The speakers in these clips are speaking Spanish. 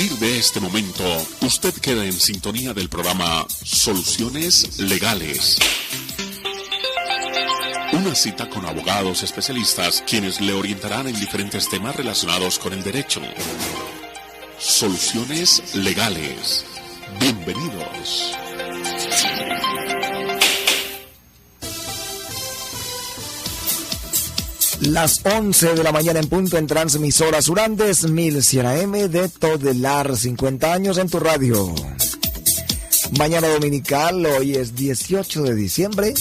partir de este momento, usted queda en sintonía del programa Soluciones Legales. Una cita con abogados especialistas quienes le orientarán en diferentes temas relacionados con el derecho. Soluciones Legales. Bienvenidos. Las 11 de la mañana en punto en Transmisora Surandes 1100 AM de Todelar, 50 años en tu radio. Mañana dominical, hoy es 18 de diciembre.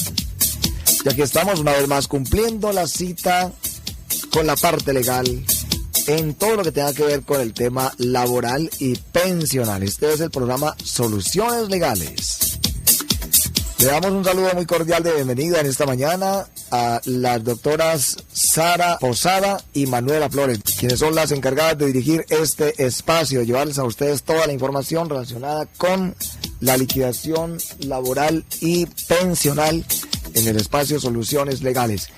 Y aquí estamos una vez más cumpliendo la cita con la parte legal en todo lo que tenga que ver con el tema laboral y pensional. Este es el programa Soluciones Legales. Le damos un saludo muy cordial de bienvenida en esta mañana a las doctoras Sara Posada y Manuela Flores, quienes son las encargadas de dirigir este espacio, llevarles a ustedes toda la información relacionada con la liquidación laboral y pensional en el espacio Soluciones Legales.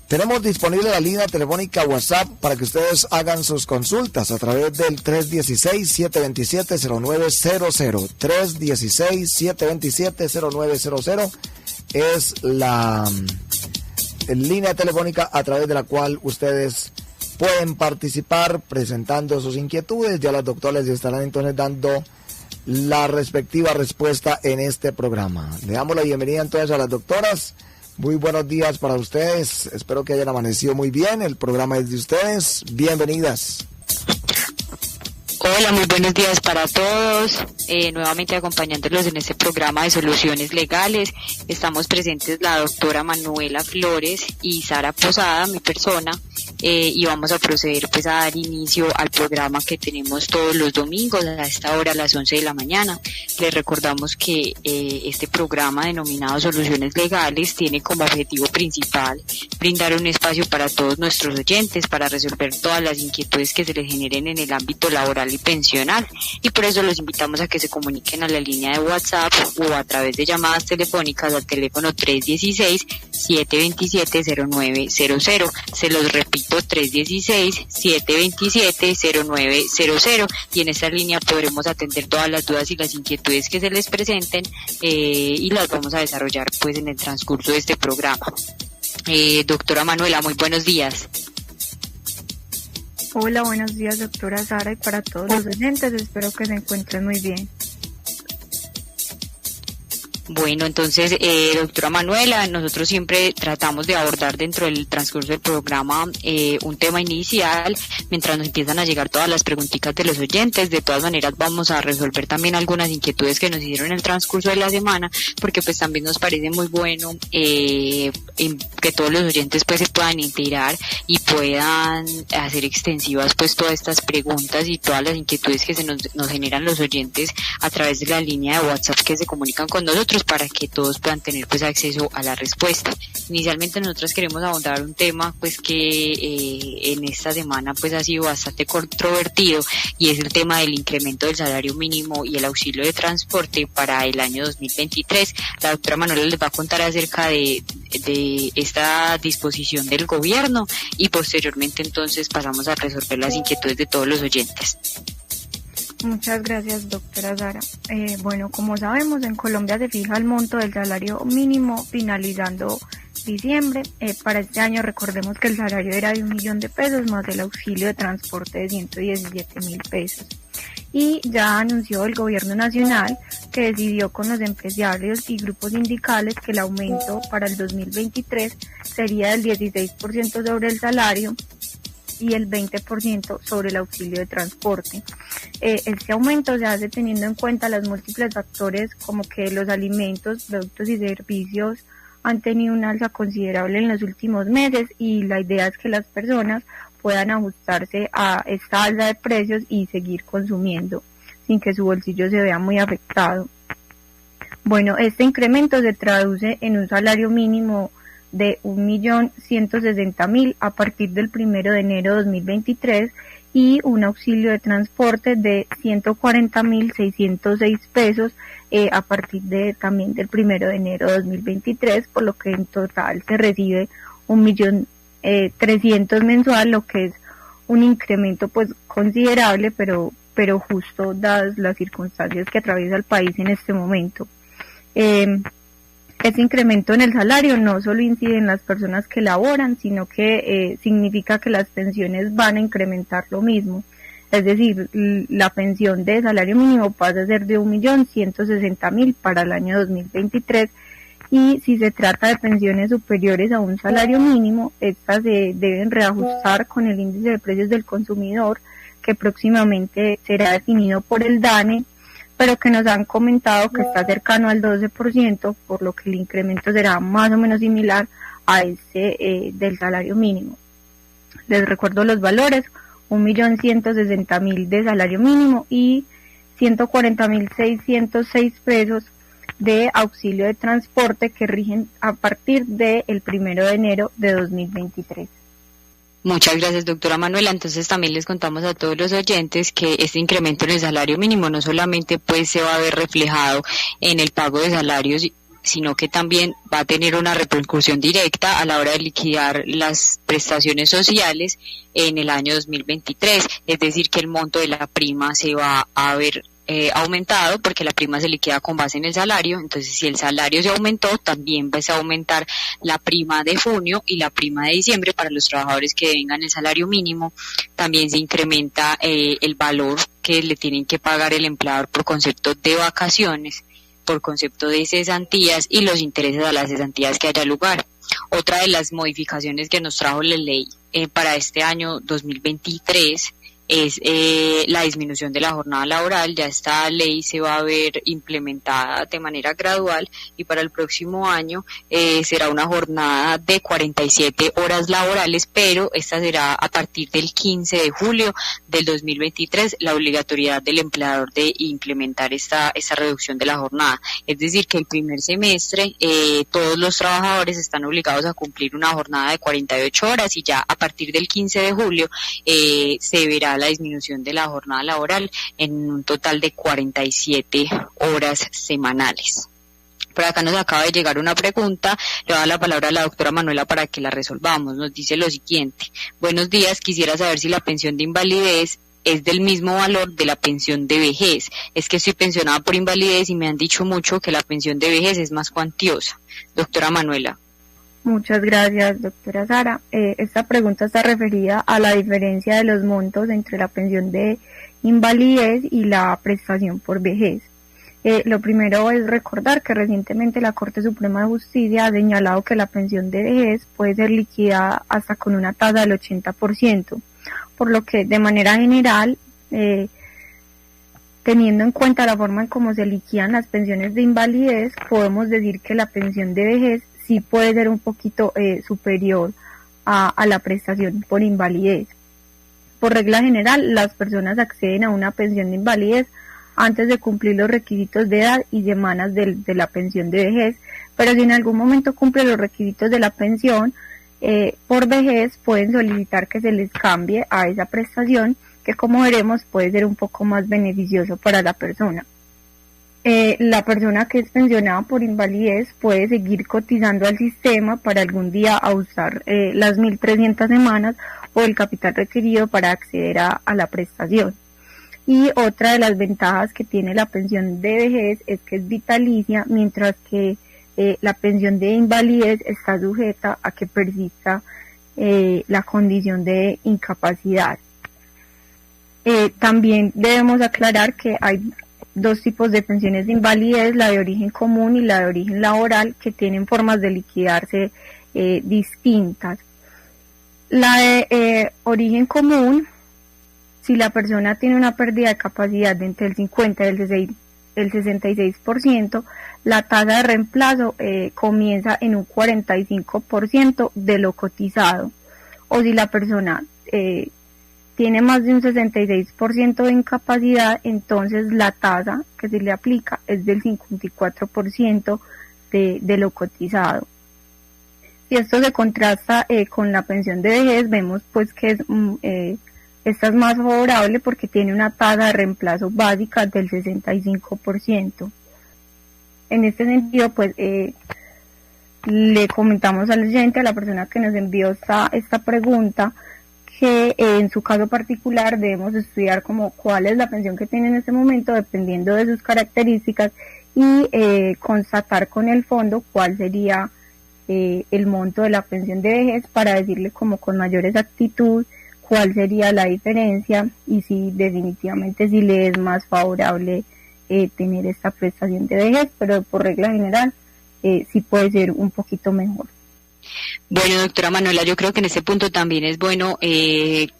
Tenemos disponible la línea telefónica WhatsApp para que ustedes hagan sus consultas a través del 316-727-0900. 316-727-0900 es la línea telefónica a través de la cual ustedes pueden participar presentando sus inquietudes. Ya las doctoras les estarán entonces dando la respectiva respuesta en este programa. Le damos la bienvenida entonces a las doctoras. Muy buenos días para ustedes, espero que hayan amanecido muy bien, el programa es de ustedes, bienvenidas. Hola, muy buenos días para todos, nuevamente acompañándolos en este programa de Soluciones Legales. Estamos presentes la doctora Manuela Flores y Sara Posada, mi persona, y vamos a proceder pues a dar inicio al programa que tenemos todos los domingos a esta hora, a las 11 de la mañana. Les recordamos que este programa denominado Soluciones Legales tiene como objetivo principal brindar un espacio para todos nuestros oyentes para resolver todas las inquietudes que se les generen en el ámbito laboral y pensional, y por eso los invitamos a que se comuniquen a la línea de WhatsApp o a través de llamadas telefónicas al teléfono 316-727-0900. Se los repito, 316-727-0900, y en esta línea podremos atender todas las dudas y las inquietudes que se les presenten, y las vamos a desarrollar pues en el transcurso de este programa. Doctora Manuela, muy buenos días. Hola, buenos días doctora Sara, y para todos los oyentes, espero que se encuentren muy bien. Bueno, entonces, doctora Manuela, nosotros siempre tratamos de abordar dentro del transcurso del programa un tema inicial, mientras nos empiezan a llegar todas las preguntitas de los oyentes. De todas maneras, vamos a resolver también algunas inquietudes que nos hicieron en el transcurso de la semana, porque pues también nos parece muy bueno que todos los oyentes pues se puedan integrar y puedan hacer extensivas pues todas estas preguntas y todas las inquietudes que nos generan los oyentes a través de la línea de WhatsApp que se comunican con nosotros, para que todos puedan tener pues acceso a la respuesta. Inicialmente nosotros queremos abordar un tema pues que en esta semana pues ha sido bastante controvertido, y es el tema del incremento del salario mínimo y el auxilio de transporte para el año 2023. La doctora Manuela les va a contar acerca de esta disposición del gobierno, y posteriormente entonces pasamos a resolver las inquietudes de todos los oyentes. Muchas gracias, doctora Sara. Bueno, como sabemos, en Colombia se fija el monto del salario mínimo finalizando diciembre. Para este año recordemos que el salario era de 1.000.000 de pesos más el auxilio de transporte de 117.000 pesos. Y ya anunció el gobierno nacional que decidió con los empresarios y grupos sindicales que el aumento para el 2023 sería del 16% sobre el salario y el 20% sobre el auxilio de transporte. Este aumento se hace teniendo en cuenta los múltiples factores, como que los alimentos, productos y servicios han tenido una alza considerable en los últimos meses, y la idea es que las personas puedan ajustarse a esta alza de precios y seguir consumiendo sin que su bolsillo se vea muy afectado. Bueno, este incremento se traduce en un salario mínimo de 1.160.000 a partir del 1 de enero de 2023 y un auxilio de transporte de 140.606 pesos a partir también del 1 de enero de 2023, por lo que en total se recibe 1.300.000 mensual, lo que es un incremento pues considerable, pero pero justo dadas las circunstancias que atraviesa el país en este momento. Ese incremento en el salario no solo incide en las personas que laboran, sino que significa que las pensiones van a incrementar lo mismo. Es decir, la pensión de salario mínimo pasa a ser de 1.160.000 para el año 2023, y si se trata de pensiones superiores a un salario mínimo, estas se deben reajustar con el índice de precios del consumidor, que próximamente será definido por el DANE, pero que nos han comentado que está cercano al 12%, por lo que el incremento será más o menos similar a ese del salario mínimo. Les recuerdo los valores: 1.160.000 de salario mínimo y 140.606 pesos de auxilio de transporte, que rigen a partir del 1 de enero de 2023. Muchas gracias, doctora Manuela. Entonces también les contamos a todos los oyentes que este incremento en el salario mínimo no solamente pues se va a ver reflejado en el pago de salarios, sino que también va a tener una repercusión directa a la hora de liquidar las prestaciones sociales en el año 2023, es decir, que el monto de la prima se va a ver aumentado, porque la prima se liquida con base en el salario. Entonces, si el salario se aumentó, también va a aumentar la prima de junio y la prima de diciembre para los trabajadores que vengan el salario mínimo. También se incrementa el valor que le tienen que pagar el empleador por concepto de vacaciones, por concepto de cesantías y los intereses a las cesantías que haya lugar. Otra de las modificaciones que nos trajo la ley para este año 2023 es la disminución de la jornada laboral. Ya esta ley se va a ver implementada de manera gradual, y para el próximo año será una jornada de 47 horas laborales, pero esta será a partir del 15 de julio del 2023 la obligatoriedad del empleador de implementar esta reducción de la jornada. Es decir, que el primer semestre todos los trabajadores están obligados a cumplir una jornada de 48 horas, y ya a partir del 15 de julio se verá la disminución de la jornada laboral en un total de 47 horas semanales. Por acá nos acaba de llegar una pregunta, le voy a dar la palabra a la doctora Manuela para que la resolvamos. Nos dice lo siguiente: buenos días, quisiera saber si la pensión de invalidez es del mismo valor de la pensión de vejez. Es que estoy pensionada por invalidez y me han dicho mucho que la pensión de vejez es más cuantiosa. Doctora Manuela. Muchas gracias, doctora Sara. Esta pregunta está referida a la diferencia de los montos entre la pensión de invalidez y la prestación por vejez. Lo primero es recordar que recientemente la Corte Suprema de Justicia ha señalado que la pensión de vejez puede ser liquidada hasta con una tasa del 80%, por lo que de manera general, teniendo en cuenta la forma en cómo se liquidan las pensiones de invalidez, podemos decir que la pensión de vejez sí puede ser un poquito superior a la prestación por invalidez. Por regla general, las personas acceden a una pensión de invalidez antes de cumplir los requisitos de edad y semanas de la pensión de vejez, pero si en algún momento cumple los requisitos de la pensión por vejez, pueden solicitar que se les cambie a esa prestación, que como veremos puede ser un poco más beneficioso para la persona. La persona que es pensionada por invalidez puede seguir cotizando al sistema para algún día usar las 1.300 semanas o el capital requerido para acceder a la prestación. Y otra de las ventajas que tiene la pensión de vejez es que es vitalicia, mientras que la pensión de invalidez está sujeta a que persista la condición de incapacidad. También debemos aclarar que hay dos tipos de pensiones de invalidez, la de origen común y la de origen laboral, que tienen formas de liquidarse distintas. La de origen común, si la persona tiene una pérdida de capacidad de entre el 50 y el 66%, la tasa de reemplazo comienza en un 45% de lo cotizado. O si la persona tiene más de un 66% de incapacidad, entonces la tasa que se le aplica es del 54% de lo cotizado. Si esto se contrasta con la pensión de vejez, vemos pues que esta es más favorable porque tiene una tasa de reemplazo básica del 65%. En este sentido, pues le comentamos al oyente, a la persona que nos envió esta pregunta, que en su caso particular debemos estudiar como cuál es la pensión que tiene en este momento dependiendo de sus características y constatar con el fondo cuál sería el monto de la pensión de vejez para decirle como con mayor exactitud cuál sería la diferencia y si definitivamente si le es más favorable tener esta prestación de vejez, pero por regla general sí puede ser un poquito mejor. Bueno, doctora Manuela, yo creo que en este punto también es bueno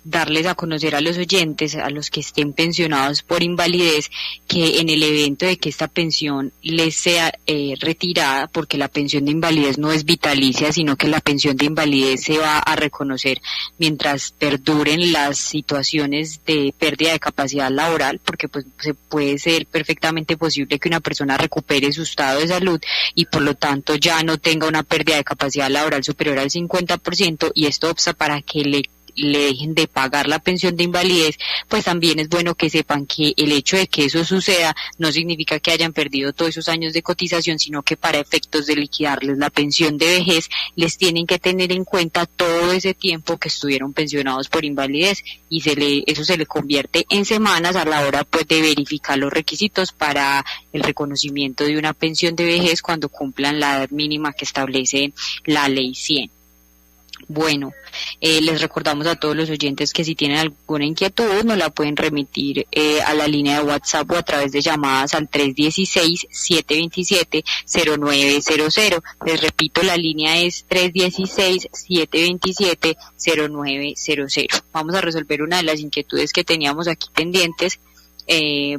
darles a conocer a los oyentes, a los que estén pensionados por invalidez, que en el evento de que esta pensión les sea retirada, porque la pensión de invalidez no es vitalicia, sino que la pensión de invalidez se va a reconocer mientras perduren las situaciones de pérdida de capacidad laboral, porque pues se puede ser perfectamente posible que una persona recupere su estado de salud y por lo tanto ya no tenga una pérdida de capacidad laboral superior al 50%, y esto obsta para que le dejen de pagar la pensión de invalidez. Pues también es bueno que sepan que el hecho de que eso suceda no significa que hayan perdido todos esos años de cotización, sino que para efectos de liquidarles la pensión de vejez les tienen que tener en cuenta todo ese tiempo que estuvieron pensionados por invalidez, y eso se le convierte en semanas a la hora pues de verificar los requisitos para el reconocimiento de una pensión de vejez cuando cumplan la edad mínima que establece la ley 100. Bueno, les recordamos a todos los oyentes que si tienen alguna inquietud nos la pueden remitir a la línea de WhatsApp o a través de llamadas al 316-727-0900. Les repito, la línea es 316-727-0900. Vamos a resolver una de las inquietudes que teníamos aquí pendientes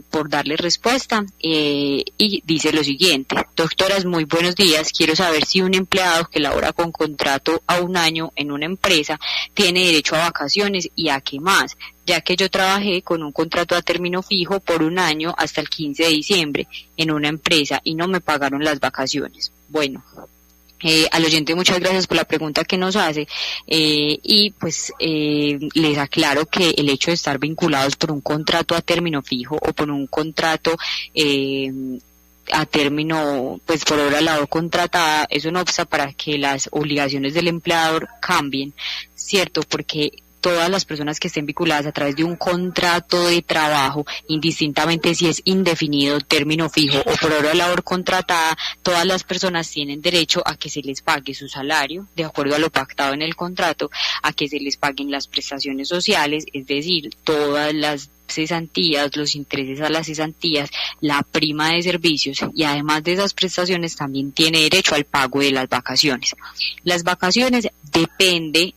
por darle respuesta, y dice lo siguiente: doctoras, muy buenos días, quiero saber si un empleado que labora con contrato a un año en una empresa tiene derecho a vacaciones y a qué más, ya que yo trabajé con un contrato a término fijo por un año hasta el 15 de diciembre en una empresa y no me pagaron las vacaciones. Bueno, al oyente muchas gracias por la pregunta que nos hace, y pues les aclaro que el hecho de estar vinculados por un contrato a término fijo o por un contrato a término pues por hora labor contratada, eso no obsta para que las obligaciones del empleador cambien, ¿cierto? Porque todas las personas que estén vinculadas a través de un contrato de trabajo, indistintamente si es indefinido, término fijo o por hora de labor contratada, todas las personas tienen derecho a que se les pague su salario de acuerdo a lo pactado en el contrato, a que se les paguen las prestaciones sociales, es decir, todas las cesantías, los intereses a las cesantías, la prima de servicios, y además de esas prestaciones también tiene derecho al pago de las vacaciones. Las vacaciones depende,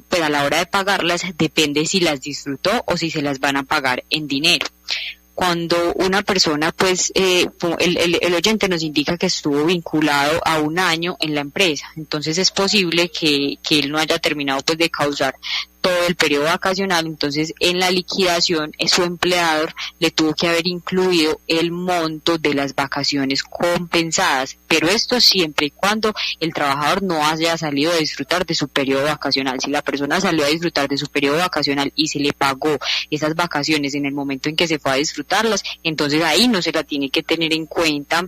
pues a la hora de pagarlas depende si las disfrutó o si se las van a pagar en dinero. Cuando una persona, pues, el oyente nos indica que estuvo vinculado a un año en la empresa, entonces es posible que él no haya terminado pues de causar todo el periodo vacacional, entonces en la liquidación su empleador le tuvo que haber incluido el monto de las vacaciones compensadas, pero esto siempre y cuando el trabajador no haya salido a disfrutar de su periodo vacacional. Si la persona salió a disfrutar de su periodo vacacional y se le pagó esas vacaciones en el momento en que se fue a disfrutarlas, entonces ahí no se la tiene que tener en cuenta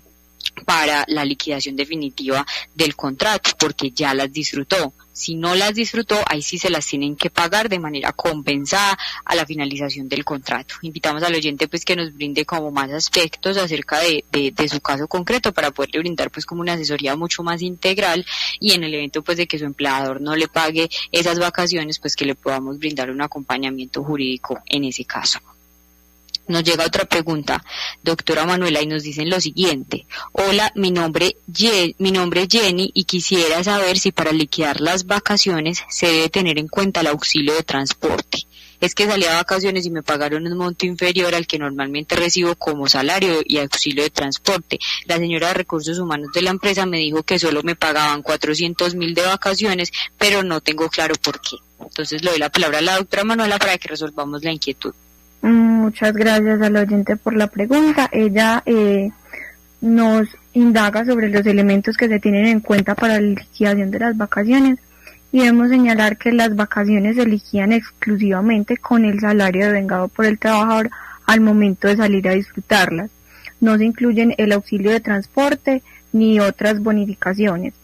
para la liquidación definitiva del contrato, porque ya las disfrutó. Si no las disfrutó, ahí sí se las tienen que pagar de manera compensada a la finalización del contrato. Invitamos al oyente pues que nos brinde como más aspectos acerca de su caso concreto para poderle brindar pues como una asesoría mucho más integral, y en el evento pues de que su empleador no le pague esas vacaciones, pues que le podamos brindar un acompañamiento jurídico en ese caso. Nos llega otra pregunta, doctora Manuela, y nos dicen lo siguiente: hola, mi nombre es Jenny y quisiera saber si para liquidar las vacaciones se debe tener en cuenta el auxilio de transporte. Es que salí a vacaciones y me pagaron un monto inferior al que normalmente recibo como salario y auxilio de transporte. La señora de Recursos Humanos de la empresa me dijo que solo me pagaban 400.000 de vacaciones, pero no tengo claro por qué. Entonces le doy la palabra a la doctora Manuela para que resolvamos la inquietud. Muchas gracias al oyente por la pregunta. Ella nos indaga sobre los elementos que se tienen en cuenta para la liquidación de las vacaciones, y debemos señalar que las vacaciones se liquidan exclusivamente con el salario devengado por el trabajador al momento de salir a disfrutarlas. No se incluyen el auxilio de transporte ni otras bonificaciones.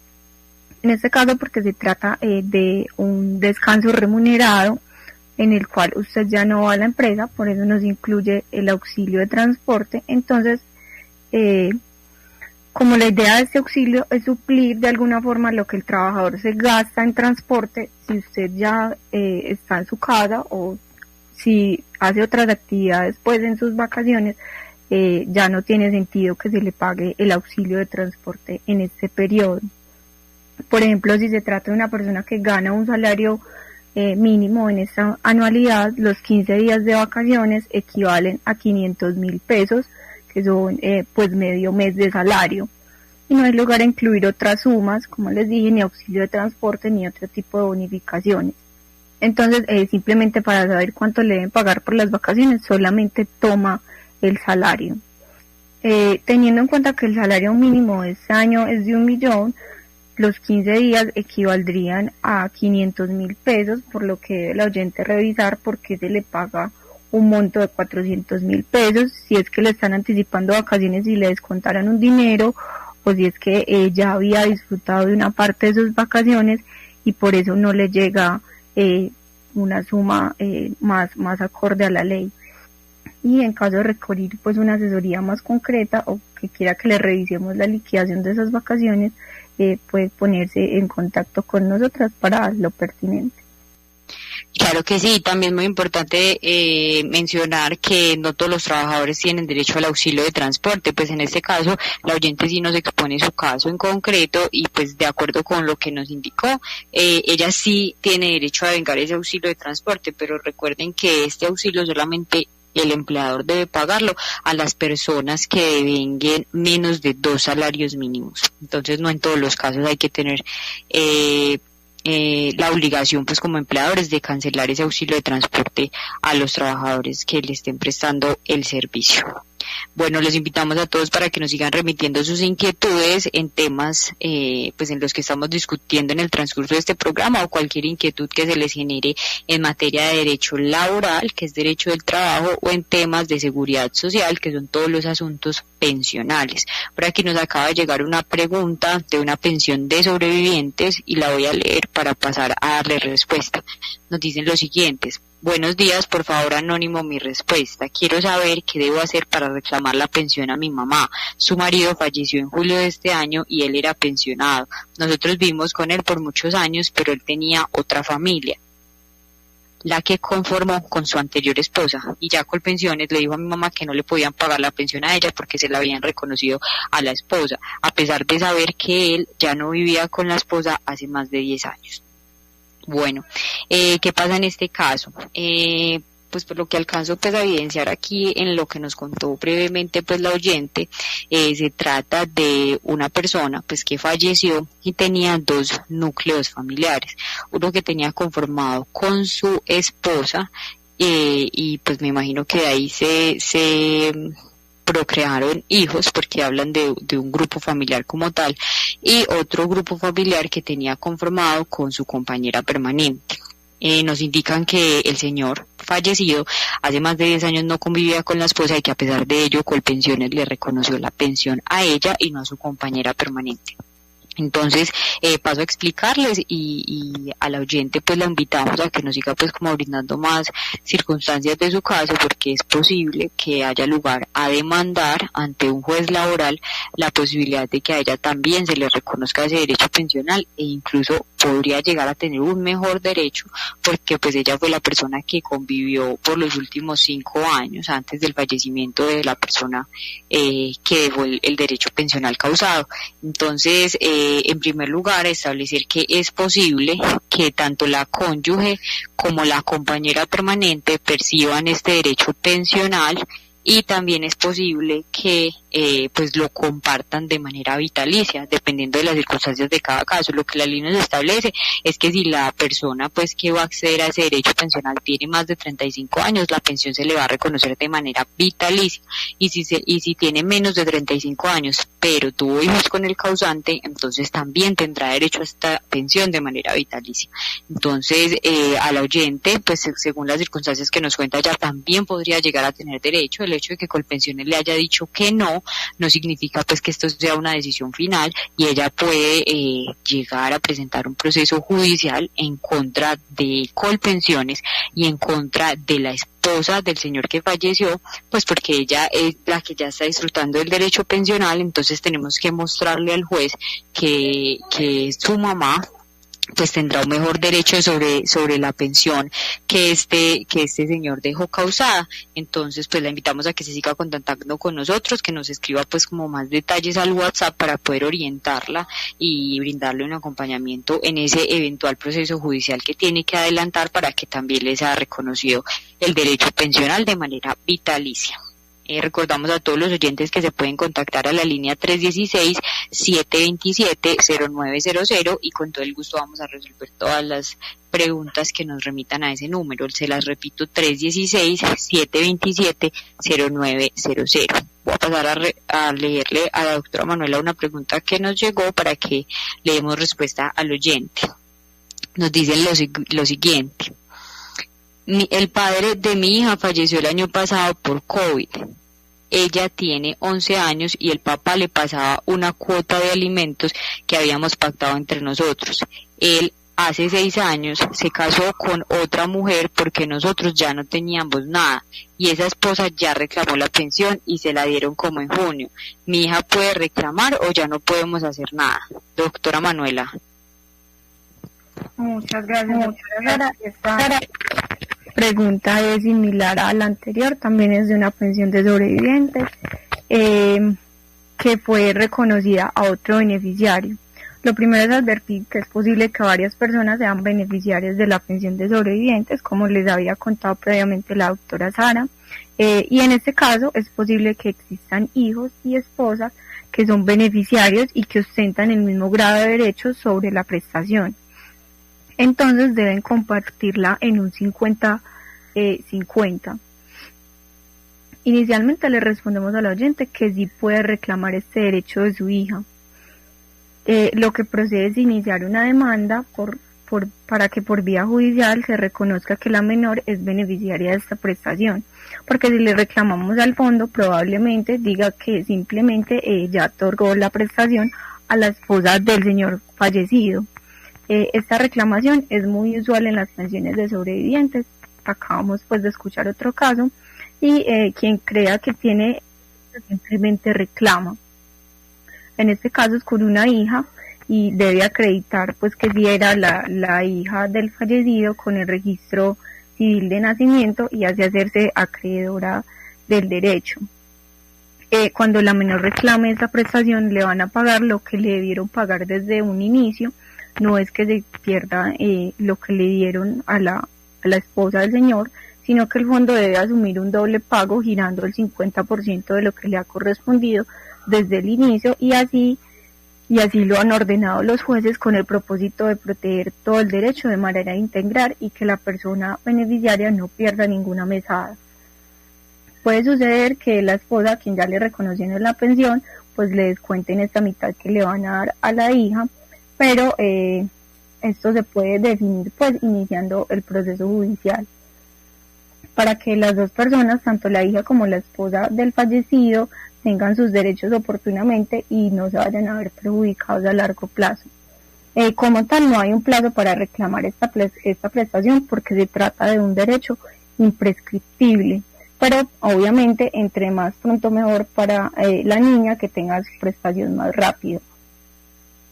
En este caso, porque se trata de un descanso remunerado, en el cual usted ya no va a la empresa, por eso nos incluye el auxilio de transporte. Entonces, como la idea de este auxilio es suplir de alguna forma lo que el trabajador se gasta en transporte, si usted ya está en su casa o si hace otras actividades pues en sus vacaciones, ya no tiene sentido que se le pague el auxilio de transporte en este periodo. Por ejemplo, si se trata de una persona que gana un salario mínimo en esta anualidad, los 15 días de vacaciones equivalen a 500.000 pesos, que son pues medio mes de salario. Y no hay lugar a incluir otras sumas, como les dije, ni auxilio de transporte ni otro tipo de bonificaciones. Entonces, simplemente para saber cuánto le deben pagar por las vacaciones, solamente toma el salario. Teniendo en cuenta que el salario mínimo de este año es de 1.000.000, los 15 días equivaldrían a 500.000 pesos, por lo que debe el oyente revisar por qué se le paga un monto de 400.000 pesos, si es que le están anticipando vacaciones y le descontaran un dinero, o si es que ya había disfrutado de una parte de sus vacaciones y por eso no le llega una suma más acorde a la ley. Y en caso de requerir pues una asesoría más concreta o que quiera que le revisemos la liquidación de esas vacaciones, puede ponerse en contacto con nosotras para lo pertinente. Claro que sí, también muy importante mencionar que no todos los trabajadores tienen derecho al auxilio de transporte, pues en este caso la oyente sí nos expone su caso en concreto y pues de acuerdo con lo que nos indicó, ella sí tiene derecho a vengar ese auxilio de transporte, pero recuerden que este auxilio solamente el empleador debe pagarlo a las personas que devenguen menos de 2 salarios mínimos. Entonces no en todos los casos hay que tener la obligación pues como empleadores de cancelar ese auxilio de transporte a los trabajadores que le estén prestando el servicio. Bueno, los invitamos a todos para que nos sigan remitiendo sus inquietudes en temas pues en los que estamos discutiendo en el transcurso de este programa o cualquier inquietud que se les genere en materia de derecho laboral, que es derecho del trabajo, o en temas de seguridad social, que son todos los asuntos pensionales. Por aquí nos acaba de llegar una pregunta de una pensión de sobrevivientes y la voy a leer para pasar a darle respuesta. Nos dicen los siguientes: buenos días, por favor anónimo mi respuesta. Quiero saber qué debo hacer para reclamar la pensión a mi mamá. Su marido falleció en julio de este año y él era pensionado. Nosotros vivimos con él por muchos años, pero él tenía otra familia, la que conformó con su anterior esposa, y ya con pensiones le dijo a mi mamá que no le podían pagar la pensión a ella porque se la habían reconocido a la esposa, a pesar de saber que él ya no vivía con la esposa hace más de 10 años. Bueno, ¿qué pasa en este caso? Pues por lo que alcanzo pues a evidenciar aquí en lo que nos contó brevemente pues la oyente, se trata de una persona pues que falleció y tenía 2 núcleos familiares, uno que tenía conformado con su esposa y pues me imagino que de ahí se procrearon hijos porque hablan de un grupo familiar como tal, y otro grupo familiar que tenía conformado con su compañera permanente. Nos indican que el señor fallecido hace más de 10 años no convivía con la esposa y que a pesar de ello Colpensiones le reconoció la pensión a ella y no a su compañera permanente. Entonces paso a explicarles y a la oyente pues la invitamos a que nos siga pues como brindando más circunstancias de su caso, porque es posible que haya lugar a demandar ante un juez laboral la posibilidad de que a ella también se le reconozca ese derecho pensional e incluso podría llegar a tener un mejor derecho porque pues ella fue la persona que convivió por los últimos 5 años antes del fallecimiento de la persona que dejó el derecho pensional causado. Entonces en primer lugar establecer que es posible que tanto la cónyuge como la compañera permanente perciban este derecho pensional, y también es posible que pues lo compartan de manera vitalicia, dependiendo de las circunstancias de cada caso. Lo que la ley nos establece es que si la persona pues que va a acceder a ese derecho pensional tiene más de 35 años, la pensión se le va a reconocer de manera vitalicia, y si tiene menos de 35 años pero tuvo hijos con el causante, entonces también tendrá derecho a esta pensión de manera vitalicia. Entonces, al oyente, pues según las circunstancias que nos cuenta, ella también podría llegar a tener derecho. El hecho de que Colpensiones le haya dicho que no significa pues que esto sea una decisión final, y ella puede llegar a presentar un proceso judicial en contra de Colpensiones y en contra de la esposa del señor que falleció, pues porque ella es la que ya está disfrutando del derecho pensional. Entonces tenemos que mostrarle al juez que su mamá pues tendrá un mejor derecho sobre la pensión que este señor dejó causada. Entonces pues la invitamos a que se siga contactando con nosotros, que nos escriba pues como más detalles al WhatsApp para poder orientarla y brindarle un acompañamiento en ese eventual proceso judicial que tiene que adelantar para que también les sea reconocido el derecho pensional de manera vitalicia. Recordamos a todos los oyentes que se pueden contactar a la línea 316-727-0900 y con todo el gusto vamos a resolver todas las preguntas que nos remitan a ese número. Se las repito, 316-727-0900. Voy a pasar a leerle a la doctora Manuela una pregunta que nos llegó para que le demos respuesta al oyente. Nos dicen lo siguiente. El padre de mi hija falleció el año pasado por COVID. Ella tiene 11 años y el papá le pasaba una cuota de alimentos que habíamos pactado entre nosotros. Él hace 6 años se casó con otra mujer porque nosotros ya no teníamos nada y esa esposa ya reclamó la pensión y se la dieron como en junio. ¿Mi hija puede reclamar o ya no podemos hacer nada? Doctora Manuela. Muchas gracias. Esta pregunta es similar a la anterior, también es de una pensión de sobrevivientes que fue reconocida a otro beneficiario. Lo primero es advertir que es posible que varias personas sean beneficiarias de la pensión de sobrevivientes, como les había contado previamente la doctora Sara, y en este caso es posible que existan hijos y esposas que son beneficiarios y que ostentan el mismo grado de derechos sobre la prestación. Entonces deben compartirla en un 50-50. Inicialmente le respondemos al oyente que sí puede reclamar este derecho de su hija. Lo que procede es iniciar una demanda para que por vía judicial se reconozca que la menor es beneficiaria de esta prestación, porque si le reclamamos al fondo probablemente diga que simplemente ella otorgó la prestación a la esposa del señor fallecido. Esta reclamación es muy usual en las pensiones de sobrevivientes. Acabamos pues de escuchar otro caso y quien crea que tiene simplemente reclama. En este caso es con una hija y debe acreditar pues que sí era la hija del fallecido con el registro civil de nacimiento y así hacerse acreedora del derecho. Cuando la menor reclame esta prestación le van a pagar lo que le debieron pagar desde un inicio. No es que se pierda lo que le dieron a la esposa del señor, sino que el fondo debe asumir un doble pago girando el 50% de lo que le ha correspondido desde el inicio y así lo han ordenado los jueces con el propósito de proteger todo el derecho de manera integral y que la persona beneficiaria no pierda ninguna mesada. Puede suceder que la esposa, a quien ya le reconocieron la pensión, pues le descuenten esta mitad que le van a dar a la hija, pero esto se puede definir pues iniciando el proceso judicial para que las dos personas, tanto la hija como la esposa del fallecido, tengan sus derechos oportunamente y no se vayan a ver perjudicados a largo plazo. Como tal, no hay un plazo para reclamar esta prestación porque se trata de un derecho imprescriptible, pero obviamente entre más pronto mejor para la niña que tenga su prestación más rápido.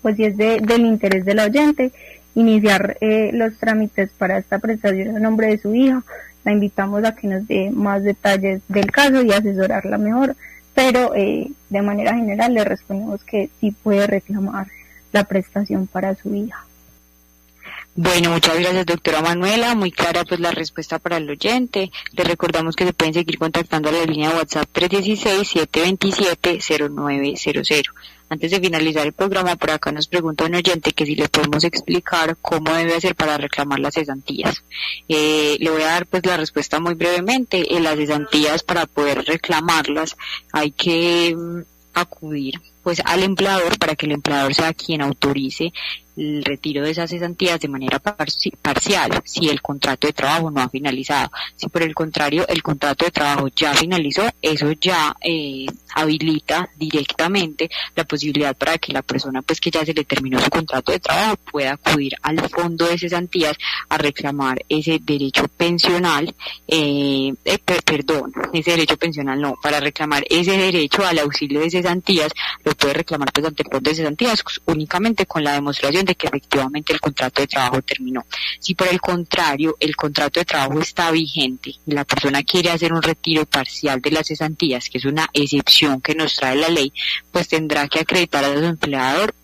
Pues si es del interés del oyente iniciar los trámites para esta prestación a nombre de su hija, la invitamos a que nos dé más detalles del caso y asesorarla mejor, pero de manera general le respondemos que sí puede reclamar la prestación para su hija. Bueno, muchas gracias doctora Manuela, muy clara pues la respuesta para el oyente. Les recordamos que se pueden seguir contactando a la línea de WhatsApp 316-727-0900. Antes de finalizar el programa, por acá nos pregunta un oyente que si le podemos explicar cómo debe hacer para reclamar las cesantías. Le voy a dar pues la respuesta muy brevemente. Las cesantías, para poder reclamarlas hay que acudir pues al empleador para que el empleador sea quien autorice el retiro de esas cesantías de manera parcial, si el contrato de trabajo no ha finalizado. Si por el contrario el contrato de trabajo ya finalizó, eso ya habilita directamente la posibilidad para que la persona pues que ya se le terminó su contrato de trabajo pueda acudir al fondo de cesantías a reclamar ese derecho pensional, para reclamar ese derecho al auxilio de cesantías, lo puede reclamar pues ante el fondo de cesantías únicamente con la demostración de que efectivamente el contrato de trabajo terminó. Si por el contrario el contrato de trabajo está vigente y la persona quiere hacer un retiro parcial de las cesantías, que es una excepción que nos trae la ley, pues tendrá que acreditar a su empleador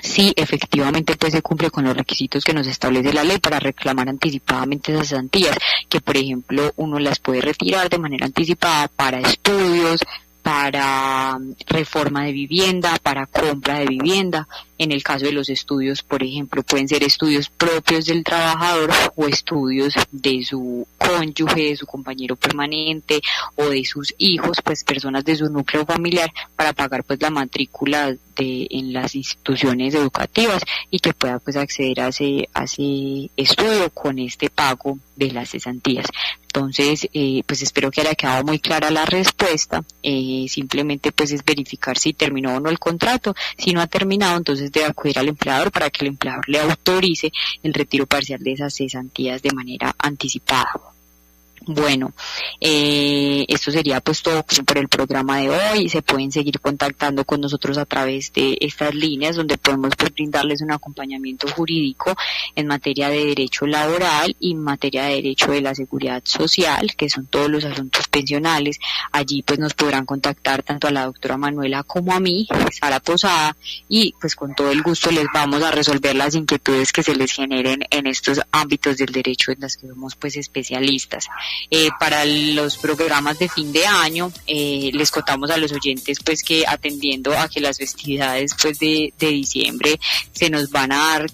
si efectivamente pues se cumple con los requisitos que nos establece la ley para reclamar anticipadamente esas cesantías, que por ejemplo uno las puede retirar de manera anticipada para estudios, para reforma de vivienda, para compra de vivienda. En el caso de los estudios, por ejemplo, pueden ser estudios propios del trabajador o estudios de su cónyuge, de su compañero permanente o de sus hijos, pues personas de su núcleo familiar, para pagar pues la matrícula en las instituciones educativas y que pueda pues acceder a ese estudio con este pago de las cesantías. Entonces, pues espero que haya quedado muy clara la respuesta. Simplemente pues es verificar si terminó o no el contrato. Si no ha terminado, entonces debe acudir al empleador para que el empleador le autorice el retiro parcial de esas cesantías de manera anticipada. Bueno, esto sería pues todo por el programa de hoy. Se pueden seguir contactando con nosotros a través de estas líneas donde podemos pues brindarles un acompañamiento jurídico en materia de derecho laboral y en materia de derecho de la seguridad social, que son todos los asuntos pensionales. Allí pues nos podrán contactar tanto a la doctora Manuela como a mí, Sara Posada, y pues con todo el gusto les vamos a resolver las inquietudes que se les generen en estos ámbitos del derecho en los que somos pues especialistas. Para los programas de fin de año, les contamos a los oyentes pues que atendiendo a que las festividades pues de diciembre se nos van a dar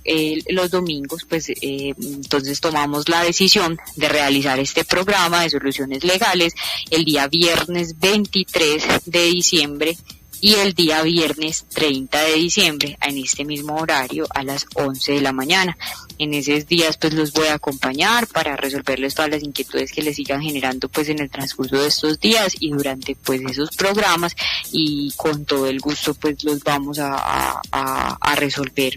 los domingos, pues entonces tomamos la decisión de realizar este programa de soluciones legales el día viernes 23 de diciembre y el día viernes 30 de diciembre en este mismo horario a las 11 de la mañana. En esos días pues los voy a acompañar para resolverles todas las inquietudes que les sigan generando pues en el transcurso de estos días y durante pues esos programas, y con todo el gusto pues los vamos a resolver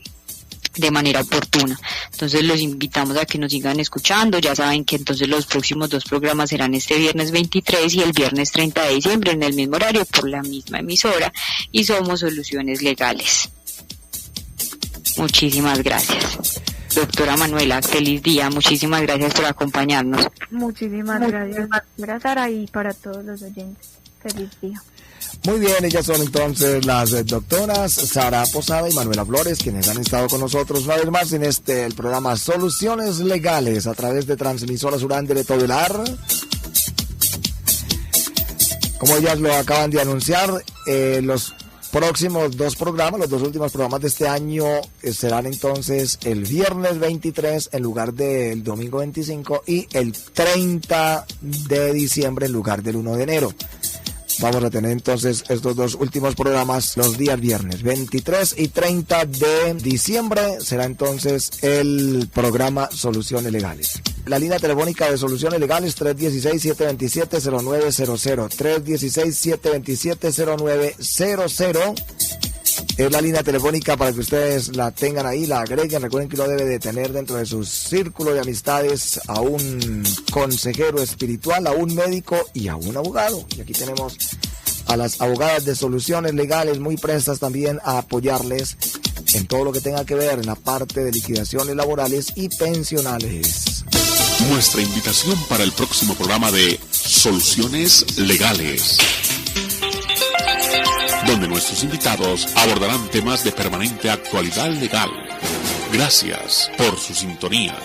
de manera oportuna. Entonces los invitamos a que nos sigan escuchando. Ya saben que entonces los próximos 2 programas serán este viernes 23 y el viernes 30 de diciembre en el mismo horario por la misma emisora, y somos Soluciones Legales. Muchísimas gracias. Doctora Manuela, feliz día, muchísimas gracias por acompañarnos. Muchísimas gracias, doctora Sara, y para todos los oyentes, feliz día. Muy bien, ellas son entonces las doctoras Sara Posada y Manuela Flores, quienes han estado con nosotros una vez más en el programa Soluciones Legales a través de Transmisora Surande de Todelar. Como ellas lo acaban de anunciar, los próximos 2 programas, los 2 últimos programas de este año serán entonces el viernes 23 en lugar del domingo 25 y el 30 de diciembre en lugar del 1 de enero. Vamos a tener entonces estos 2 últimos programas los días viernes 23 y 30 de diciembre. Será entonces el programa Soluciones Legales. La línea telefónica de Soluciones Legales 316-727-0900. 316-727-0900. Es la línea telefónica para que ustedes la tengan ahí, la agreguen. Recuerden que lo debe de tener dentro de su círculo de amistades a un consejero espiritual, a un médico y a un abogado. Y aquí tenemos a las abogadas de Soluciones Legales muy prestas también a apoyarles en todo lo que tenga que ver en la parte de liquidaciones laborales y pensionales. Nuestra invitación para el próximo programa de Soluciones Legales, donde nuestros invitados abordarán temas de permanente actualidad legal. Gracias por su sintonía.